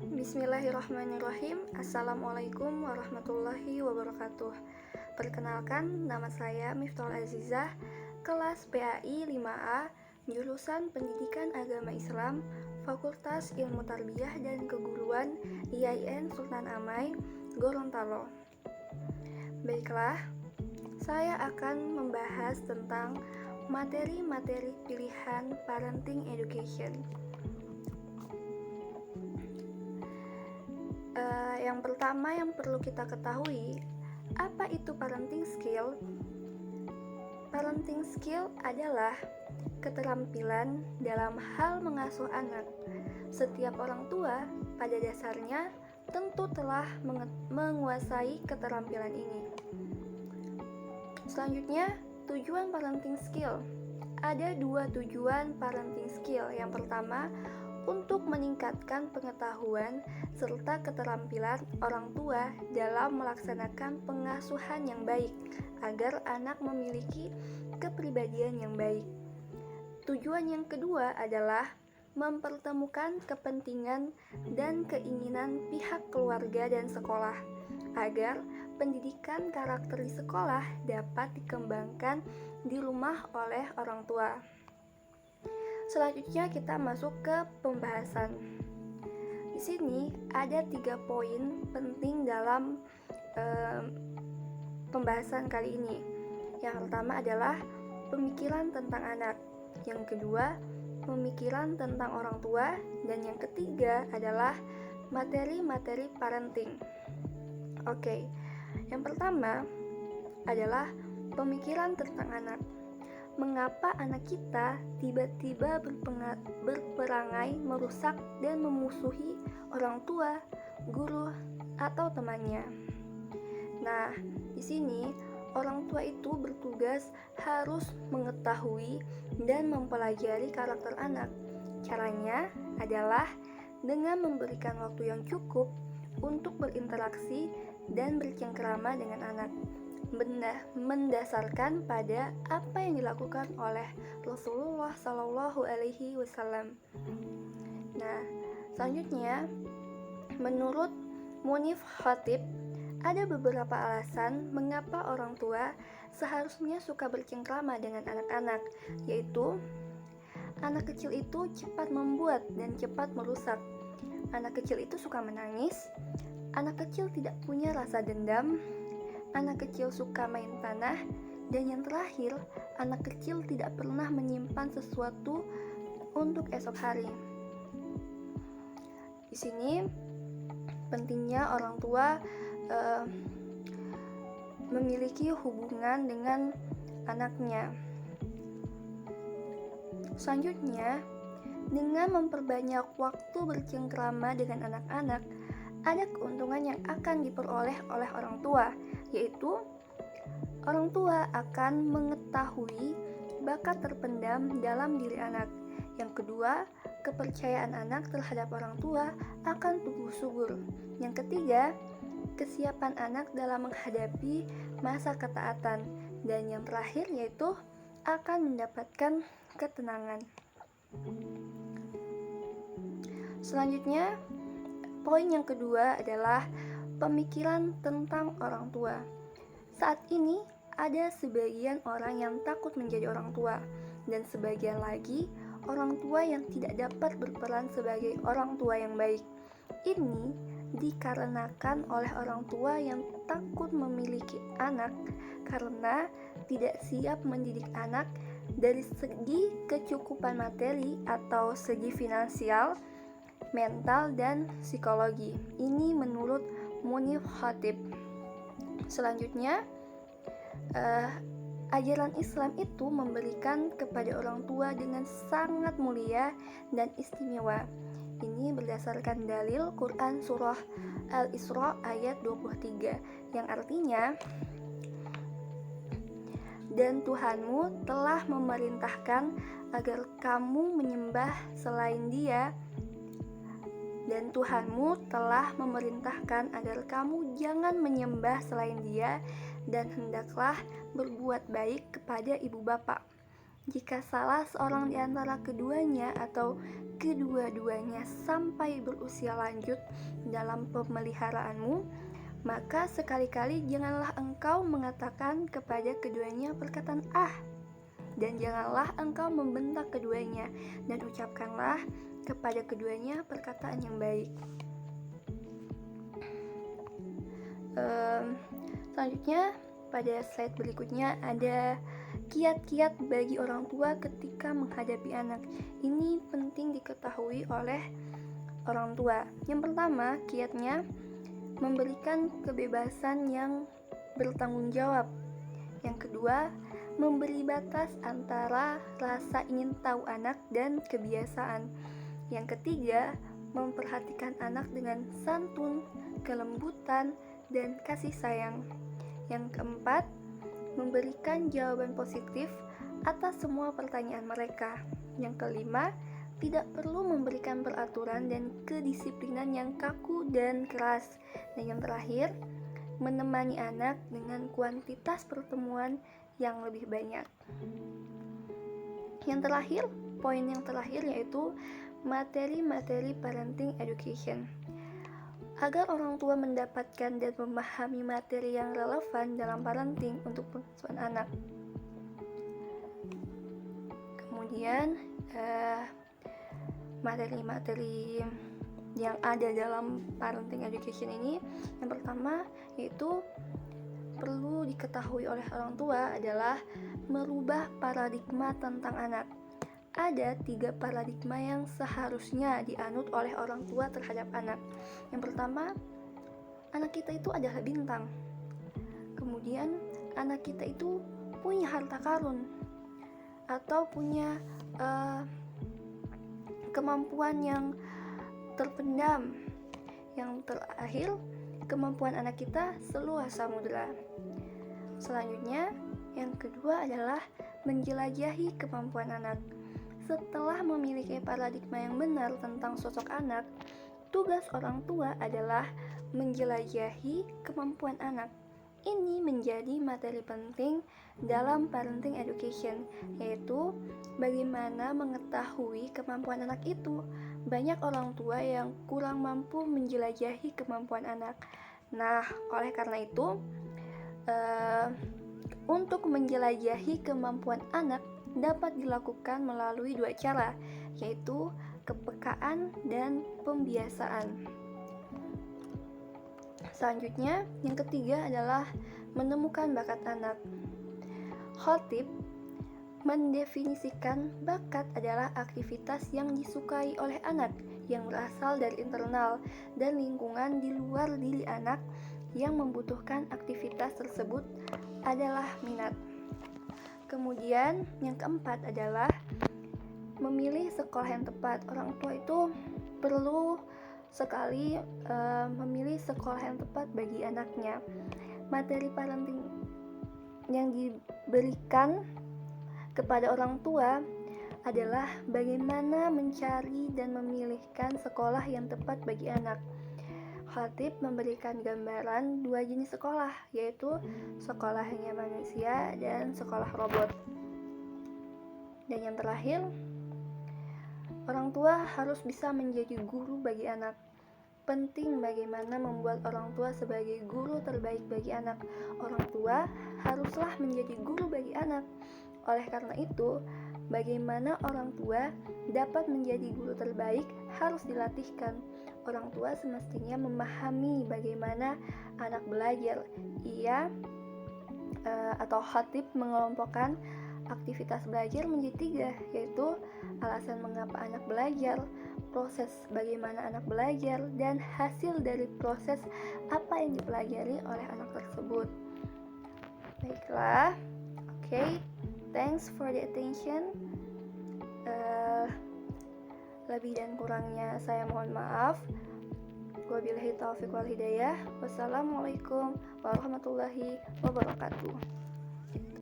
Bismillahirrahmanirrahim. Assalamualaikum warahmatullahi wabarakatuh. Perkenalkan, nama saya Miftahul Azizah, kelas PAI 5A, jurusan Pendidikan Agama Islam, Fakultas Ilmu Tarbiyah dan Keguruan IAIN Sultan Amai, Gorontalo. Baiklah, saya akan membahas tentang materi-materi pilihan parenting education. Yang pertama yang perlu kita ketahui, apa itu parenting skill? Parenting skill adalah keterampilan dalam hal mengasuh anak. Setiap orang tua pada dasarnya tentu telah menguasai keterampilan ini. Selanjutnya, tujuan parenting skill. Ada dua tujuan parenting skill. Yang pertama, untuk meningkatkan pengetahuan serta keterampilan orang tua dalam melaksanakan pengasuhan yang baik agar anak memiliki kepribadian yang baik. Tujuan yang kedua adalah mempertemukan kepentingan dan keinginan pihak keluarga dan sekolah agar pendidikan karakter di sekolah dapat dikembangkan di rumah oleh orang tua. Selanjutnya kita masuk ke pembahasan. Di sini ada 3 poin penting dalam pembahasan kali ini. Yang pertama adalah pemikiran tentang anak. Yang kedua, pemikiran tentang orang tua. Dan yang ketiga adalah materi-materi parenting. Oke, yang pertama adalah pemikiran tentang anak. Mengapa anak kita tiba-tiba berperangai merusak dan memusuhi orang tua, guru, atau temannya? Nah, di sini orang tua itu bertugas harus mengetahui dan mempelajari karakter anak. Caranya adalah dengan memberikan waktu yang cukup untuk berinteraksi dan bercengkrama dengan anak, mendasarkan pada apa yang dilakukan oleh Rasulullah Shallallahu Alaihi Wasallam. Nah, selanjutnya, menurut Munif Khatib, ada beberapa alasan mengapa orang tua seharusnya suka bercengkrama dengan anak-anak, yaitu anak kecil itu cepat membuat dan cepat merusak. Anak kecil itu suka menangis. Anak kecil tidak punya rasa dendam. Anak kecil suka main tanah, dan yang terakhir, anak kecil tidak pernah menyimpan sesuatu untuk esok hari. Di sini pentingnya orang tua memiliki hubungan dengan anaknya. Selanjutnya, dengan memperbanyak waktu bercengkrama dengan anak-anak, ada keuntungan yang akan diperoleh oleh orang tua, yaitu orang tua akan mengetahui bakat terpendam dalam diri anak. Yang kedua, kepercayaan anak terhadap orang tua akan tumbuh subur. Yang ketiga, kesiapan anak dalam menghadapi masa ketaatan. Dan yang terakhir yaitu akan mendapatkan ketenangan. Selanjutnya, poin yang kedua adalah pemikiran tentang orang tua. Saat ini ada sebagian orang yang takut menjadi orang tua, dan sebagian lagi orang tua yang tidak dapat berperan sebagai orang tua yang baik. Ini dikarenakan oleh orang tua yang takut memiliki anak karena tidak siap mendidik anak dari segi kecukupan materi atau segi finansial, mental, dan psikologi. Ini menurut Munif Khatib. Selanjutnya, ajaran Islam itu memberikan kepada orang tua dengan sangat mulia dan istimewa. Ini berdasarkan dalil Quran Surah Al-Isra ayat 23, yang artinya, dan Tuhanmu telah memerintahkan agar kamu menyembah selain Dia, dan Tuhanmu telah memerintahkan agar kamu jangan menyembah selain Dia, dan hendaklah berbuat baik kepada ibu bapa. Jika salah seorang di antara keduanya atau kedua-duanya sampai berusia lanjut dalam pemeliharaanmu, maka sekali-kali janganlah engkau mengatakan kepada keduanya perkataan "ah", dan janganlah engkau membentak keduanya, dan ucapkanlah kepada keduanya perkataan yang baik. Selanjutnya pada slide berikutnya ada kiat-kiat bagi orang tua ketika menghadapi anak. Ini penting diketahui oleh orang tua. Yang pertama, kiatnya memberikan kebebasan yang bertanggung jawab. Yang kedua, memberi batas antara rasa ingin tahu anak dan kebiasaan. Yang ketiga, memperhatikan anak dengan santun, kelembutan, dan kasih sayang. Yang keempat, memberikan jawaban positif atas semua pertanyaan mereka. Yang kelima, tidak perlu memberikan peraturan dan kedisiplinan yang kaku dan keras. Dan yang terakhir, menemani anak dengan kuantitas pertemuan yang lebih banyak. Yang terakhir, poin yang terakhir yaitu materi-materi parenting education. Agar orang tua mendapatkan dan memahami materi yang relevan dalam parenting untuk pengasuhan anak. Kemudian materi-materi yang ada dalam parenting education ini, yang pertama yaitu perlu diketahui oleh orang tua adalah merubah paradigma tentang anak. Ada 3 paradigma yang seharusnya dianut oleh orang tua terhadap anak. Yang pertama, anak kita itu adalah bintang. Kemudian, anak kita itu punya harta karun atau punya kemampuan yang terpendam. Yang terakhir, kemampuan anak kita seluas samudera. Selanjutnya, yang kedua adalah menjelajahi kemampuan anak. Setelah memiliki paradigma yang benar tentang sosok anak, tugas orang tua adalah menjelajahi kemampuan anak. Ini menjadi materi penting dalam parenting education, yaitu bagaimana mengetahui kemampuan anak itu. Banyak orang tua yang kurang mampu menjelajahi kemampuan anak. Nah, oleh karena itu, untuk menjelajahi kemampuan anak dapat dilakukan melalui 2 cara, yaitu kepekaan dan pembiasaan. Selanjutnya, yang ketiga adalah menemukan bakat anak. Khatib mendefinisikan bakat adalah aktivitas yang disukai oleh anak yang berasal dari internal dan lingkungan di luar diri anak yang membutuhkan aktivitas tersebut adalah minat. Kemudian yang keempat adalah memilih sekolah yang tepat. Orang tua itu perlu sekali memilih sekolah yang tepat bagi anaknya. Materi parenting yang diberikan kepada orang tua adalah bagaimana mencari dan memilihkan sekolah yang tepat bagi anak. Khatib memberikan gambaran 2 jenis sekolah, yaitu sekolahnya manusia dan sekolah robot. Dan yang terakhir, orang tua harus bisa menjadi guru bagi anak. Penting bagaimana membuat orang tua sebagai guru terbaik bagi anak. Orang tua haruslah menjadi guru bagi anak. Oleh karena itu, bagaimana orang tua dapat menjadi guru terbaik harus dilatihkan. Orang tua semestinya memahami bagaimana anak belajar. Ia atau khatib mengelompokkan aktivitas belajar menjadi 3, yaitu alasan mengapa anak belajar, proses bagaimana anak belajar, dan hasil dari proses apa yang dipelajari oleh anak tersebut. Baiklah, okay, thanks for the attention. Lebih dan kurangnya saya mohon maaf. Wabillahi taufiq wal hidayah. Wassalamualaikum warahmatullahi wabarakatuh.